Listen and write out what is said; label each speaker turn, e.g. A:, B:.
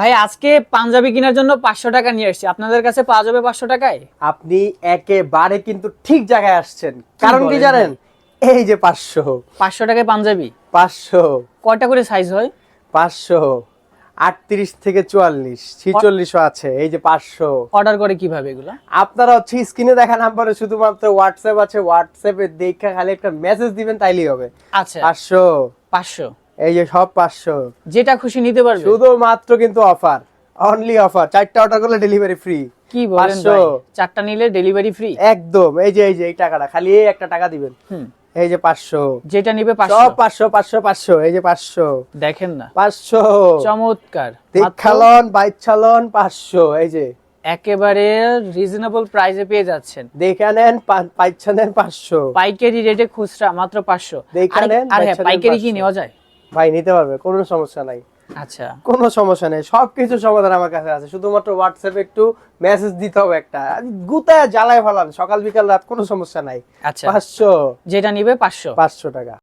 A: ভাই আজকে পাঞ্জাবি কেনার জন্য 500 টাকা নিয়ে এসেছি, আপনাদের কাছে পাওয়া যাবে 500 টাকায়?
B: আপনি একেবারে কিন্তু ঠিক জায়গায় আসছেন। কারণ কি
A: বলেন
B: জানেন? এই যে 500
A: 500 টাকায় পাঞ্জাবি
B: 500
A: কয়টা করে সাইজ হয়?
B: 500 38 থেকে 44 46ও আছে। এই যে 500
A: অর্ডার করে কিভাবে এগুলো?
B: আপনারা হচ্ছে স্ক্রিনে দেখা নাম্বারে শুধুমাত্র হোয়াটসঅ্যাপ আছে, হোয়াটসঅ্যাপে দেখে খালি একটা মেসেজ দিবেন তাইলেই হবে।
A: আচ্ছা
B: 500
A: 500
B: এই যে সব 500
A: যেটা খুশি নিতে পারবে?
B: শুধুমাত্র কিন্তু অফার, অনলি অফার। 4টা অর্ডার করলে ডেলিভারি ফ্রি।
A: কি বলেন ভাই, চারটা নিলে ডেলিভারি ফ্রি?
B: একদম। এই যে এই টাকাটা খালি এই একটা টাকা দিবেন। এই যে 500
A: যেটা নিবে
B: সব
A: 500
B: 500 500 500 এই যে 500
A: দেখেন না
B: 500
A: চমৎকার, মাত্র
B: দেখালন বাইচালন 500 এই যে
A: একেবারে রিজনেবল প্রাইসে পেয়ে যাচ্ছেন।
B: দেখে নেন পাইছানেন 500
A: পাইকারি রেটে খুচরা মাত্র 500।
B: দেখে নেন
A: আর হ্যাঁ,
B: বাচ্চাদের
A: পাইকারি কি
B: 500
A: নেওয়া যায়?
B: ভাই নিতে পারবে, কোনো সমস্যা নাই।
A: আচ্ছা
B: কোনো সমস্যা নেই, সবকিছু সমাধান আমার কাছে আছে। শুধুমাত্র হোয়াটসঅ্যাপে একটু মেসেজ দিতে হবে, একটা গুতায় জ্বালায় ফেলান সকাল বিকাল রাত, কোনো সমস্যা নাই।
A: আচ্ছা
B: 500
A: যেটা নিবে 500
B: 500 টাকা।